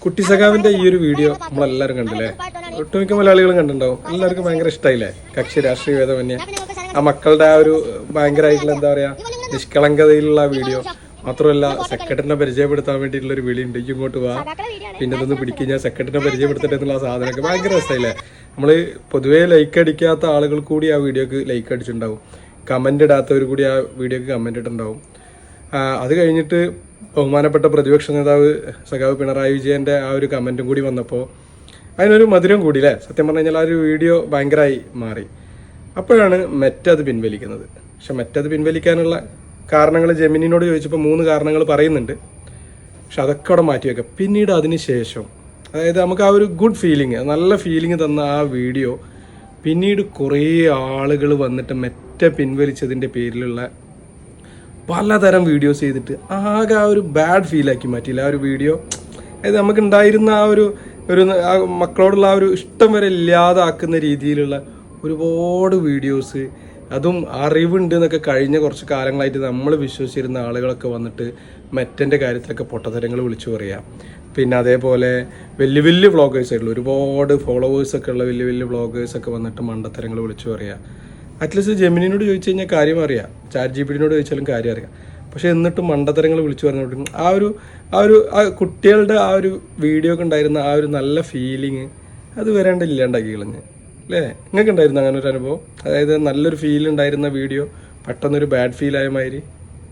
കുട്ടി സഖാവിന്റെ ഈ ഒരു വീഡിയോ നമ്മളെല്ലാവരും കണ്ടില്ലേ? ഒട്ടുമിക്ക മലയാളികളും കണ്ടിട്ടുണ്ടാവും. എല്ലാവർക്കും ഭയങ്കര ഇഷ്ടമായില്ലേ? കക്ഷി രാഷ്ട്രീയ ഭേദമന്യേ ആ മക്കളുടെ ആ ഒരു ഭയങ്കരമായിട്ടുള്ള എന്താ പറയാ നിഷ്കളങ്കതയിലുള്ള വീഡിയോ മാത്രമല്ല, സെക്രട്ടറിനെ പരിചയപ്പെടുത്താൻ വേണ്ടിയിട്ടുള്ള ഒരു വിളി ഉണ്ട്, ഇങ്ങോട്ട് വാ, പിന്നെ ഇതൊന്ന് പിടിക്കുക, ഞാൻ സെക്രട്ടറിനെ പരിചയപ്പെടുത്തട്ടെ എന്നുള്ള സാധനമൊക്കെ ഭയങ്കര രസമായില്ലേ? നമ്മള് പൊതുവേ ലൈക്ക് അടിക്കാത്ത ആളുകൾ കൂടി ആ വീഡിയോക്ക് ലൈക്ക് അടിച്ചിട്ടുണ്ടാവും, കമന്റ് ഇടാത്തവർ കൂടി ആ വീഡിയോക്ക് കമന്റ് ഇട്ടുണ്ടാവും. അത് കഴിഞ്ഞിട്ട് ബഹുമാനപ്പെട്ട പ്രതിപക്ഷ നേതാവ് സഖാവ് പിണറായി വിജയന്റെ ആ ഒരു കമന്റും കൂടി വന്നപ്പോൾ അതിനൊരു മധുരം കൂടി അല്ലേ? സത്യം പറഞ്ഞു കഴിഞ്ഞാൽ ആ ഒരു വീഡിയോ ഭയങ്കരമായി മാറി. അപ്പോഴാണ് മെറ്റ അത് പിൻവലിക്കുന്നത്. പക്ഷെ മെറ്റ അത് പിൻവലിക്കാനുള്ള കാരണങ്ങൾ ജെമിനിനോട് ചോദിച്ചപ്പോൾ 3 കാരണങ്ങൾ പറയുന്നുണ്ട്. പക്ഷെ അതൊക്കെ അവിടെ മാറ്റി വെക്കാം. പിന്നീട് അതിന് ശേഷം അതായത് നമുക്ക് ആ ഒരു ഗുഡ് ഫീലിംഗ്, നല്ല ഫീലിംഗ് തന്ന ആ വീഡിയോ പിന്നീട് കുറേ ആളുകൾ വന്നിട്ട് മെറ്റ പിൻവലിച്ചതിൻ്റെ പേരിലുള്ള പലതരം വീഡിയോസ് ചെയ്തിട്ട് ആകെ ആ ഒരു ബാഡ് ഫീലാക്കി മാറ്റിയില്ല ആ ഒരു വീഡിയോ. അതായത് നമുക്കുണ്ടായിരുന്ന ആ ഒരു മക്കളോടുള്ള ആ ഒരു ഇഷ്ടം വരെ ഇല്ലാതാക്കുന്ന രീതിയിലുള്ള ഒരുപാട് വീഡിയോസ്, അതും അറിവുണ്ട് എന്നൊക്കെ കഴിഞ്ഞ കുറച്ച് കാലങ്ങളായിട്ട് നമ്മൾ വിശ്വസിച്ചിരുന്ന ആളുകളൊക്കെ വന്നിട്ട് മെറ്റൻ്റെ കാര്യത്തിലൊക്കെ പൊട്ടത്തരങ്ങൾ വിളിച്ചു പറയാം. പിന്നെ അതേപോലെ വലിയ വലിയ വ്ളോഗേഴ്സായിട്ടുള്ള ഒരുപാട് ഫോളോവേഴ്സൊക്കെ ഉള്ള വലിയ വലിയ വ്ളോഗേഴ്സൊക്കെ വന്നിട്ട് മണ്ടത്തരങ്ങൾ വിളിച്ചു പറയാം. അറ്റ്ലീസ്റ്റ് ജെമിനിനോട് ചോദിച്ചു കഴിഞ്ഞാൽ കാര്യം അറിയാം, ചാറ്റ് ജിപിടിനോട് ചോദിച്ചാലും കാര്യം അറിയാം. പക്ഷെ എന്നിട്ടും മണ്ടത്തരങ്ങൾ വിളിച്ചു പറഞ്ഞുകൊണ്ട് ആ കുട്ടികളുടെ ആ ഒരു വീഡിയോക്ക് ഉണ്ടായിരുന്ന ആ ഒരു നല്ല ഫീലിങ് അത് വരാണ്ട് ഇല്ലാണ്ടാക്കി കളഞ്ഞ് അല്ലേ? നിങ്ങൾക്ക് ഉണ്ടായിരുന്നു അങ്ങനെ ഒരു അനുഭവം? അതായത് നല്ലൊരു ഫീൽ ഉണ്ടായിരുന്ന വീഡിയോ പെട്ടെന്നൊരു ബാഡ് ഫീലായ മാതിരി.